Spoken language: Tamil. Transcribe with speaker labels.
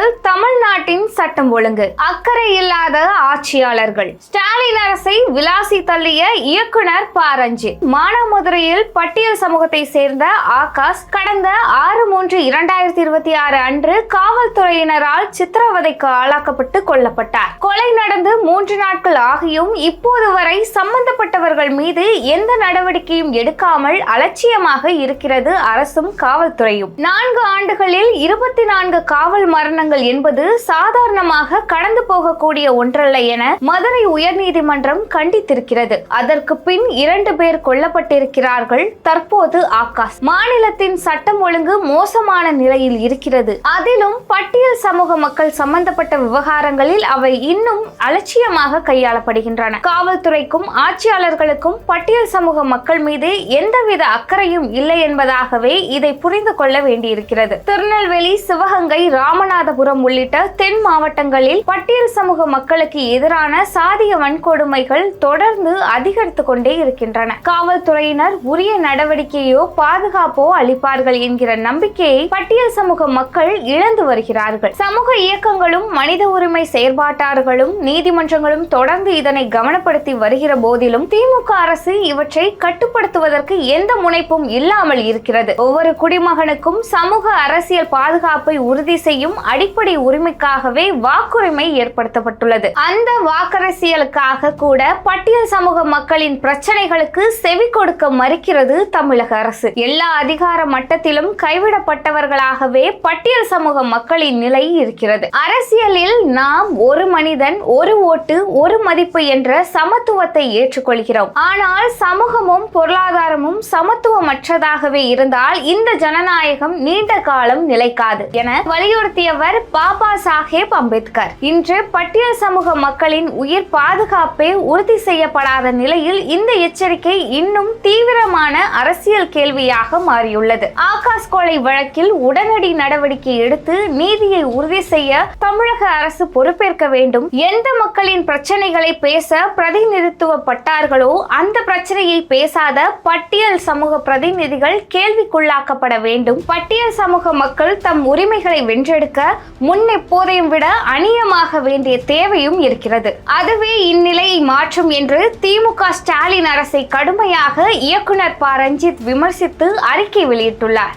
Speaker 1: அரசியல், தமிழ்நாட்டின் சட்டம் ஒழுங்கு, அக்கறை இல்லாத ஆட்சியாளர்கள், ஸ்டாலின் அரசை விளாசி தள்ளிய இயக்குனர் ப. ரஞ்சித், மானாமதுரையில் பட்டியல் சமூகத்தை சேர்ந்த ஆகாஷ் கடந்த 6/3/2026 அன்று காவல்துறையினரால் சித்திரவதைக்கு ஆளாக்கப்பட்டு கொல்லப்பட்டார். கொலை நடந்து 3 நாட்கள் ஆகியும் இப்போது வரை சம்பந்தப்பட்டவர்கள் மீது எந்த நடவடிக்கையும் எடுக்காமல் அலட்சியமாக இருக்கிறது அரசும் காவல்துறையும். 4 ஆண்டுகளில் 24 காவல் மரணங்கள் என்பது சாதாரணமாக கடந்து போகக்கூடிய ஒன்றல்ல என மதுரை உயர்நீதிமன்றம் கண்டித்திருக்கிறது. அதற்கு பின் 2 பேர் கொல்லப்பட்டிருக்கிறார்கள். தற்போது ஆகாஷ். மாநிலத்தின் சட்டம் ஒழுங்கு மோசமான நிலையில் இருக்கிறது. அதிலும் பட்டியல் சமூக மக்கள் சம்பந்தப்பட்ட விவகாரங்களில் அவை இன்னும் அலட்சியமாக கையாளப்படுகின்றன. காவல்துறைக்கும் ஆட்சியாளர்களுக்கும் பட்டியல் சமூக மக்கள் மீது எந்தவித அக்கறையும் இல்லை என்பதாகவே இதை புரிந்து கொள்ள வேண்டியிருக்கிறது. திருநெல்வேலி, சிவகங்கை, ராமநாதபுரம் உள்ளிட்ட தென் மாவட்டங்களில் பட்டியல் சமூக மக்களுக்கு எதிரான சாதிய வன்கொடுமைகள் தொடர்ந்து அதிகரித்துக் கொண்டே இருக்கின்றன. காவல்துறையினர் உரிய நடவடிக்கையோ பாதுகாப்போ அளிப்பார்கள் என்கிற நம்பிக்கையை பட்டியல் சமூக மக்கள் இழந்து வருகிறார்கள். சமூக இயக்கங்களும் மனித உரிமை செயற்பாட்டாளர்களும் நீதிமன்றங்களும் தொடர்ந்து இதனை கவனப்படுத்தி வருகிற போதிலும் திமுக அரசு இவற்றை கட்டுப்படுத்துவதற்கு எந்த முனைப்பும் இல்லாமல் இருக்கிறது. ஒவ்வொரு குடிமகனுக்கும் சமூக அரசியல் பாதுகாப்பை உறுதி செய்யும் அடிப்படை உரிமைக்காகவே வாக்குரிமை ஏற்படுத்தப்பட்டுள்ளது. அந்த வாக்கரசியலுக்காக கூட பட்டியல் சமூக மக்களின் பிரச்சனைகளுக்கு செவி கொடுக்க மறுக்கிறது தமிழக அரசு. எல்லா அதிகார மட்டத்திலும் கைவிடப்பட்டவர்களாகவே பட்டியல் சமூக மக்களின் நிலை இருக்கிறது. அரசியலில் நாம் ஒரு மனிதன், ஒரு ஓட்டு, ஒரு மதிப்பு என்ற சமத்துவத்தை ஏற்றுக்கொள்கிறோம். ஆனால் சமூகமும் பொருளாதாரமும் சமத்துவமற்றதாகவே இருந்தால் இந்த ஜனநாயகம் நீண்ட காலம் நிலைக்காது என வலியுறுத்தியவர் பாபா சாஹேப் அம்பேத்கர். இன்று பட்டியல் சமூக மக்களின் உயிர் பாதுகாப்பே உறுதி செய்யப்படாத நிலையில் இந்த எச்சரிக்கை இன்னும் தீவிரமான அரசியல் கேள்வியாக மாறியுள்ளது. ஆகாஷ் கொலை வழக்கில் உடனடி நடவடிக்கை எடுத்து நீதியை உறுதி செய்ய தமிழக அரசு பொறுப்பேற்க வேண்டும். எந்த மக்களின் பிரச்சனைகளை பேச பிரதிநிதித்துவப்பட்டார்களோ அந்த பிரச்சனையை பேசாத பட்டியல் சமூக பிரதிநிதிகள் கேள்விக்குள்ளாக்கப்பட வேண்டும். பட்டியல் சமூக மக்கள் தம் உரிமைகளை வென்றெடுக்க முன்னெப்போதையும் விட அநியமாக வேண்டிய தேவையும் இருக்கிறது. அதுவே இந்நிலையை மாற்றும் என்று திமுக ஸ்டாலின் அரசை கடுமையாக இயக்குனர் ப. ரஞ்சித் விமர்சித்து அறிக்கை வெளியிட்டுள்ளார்.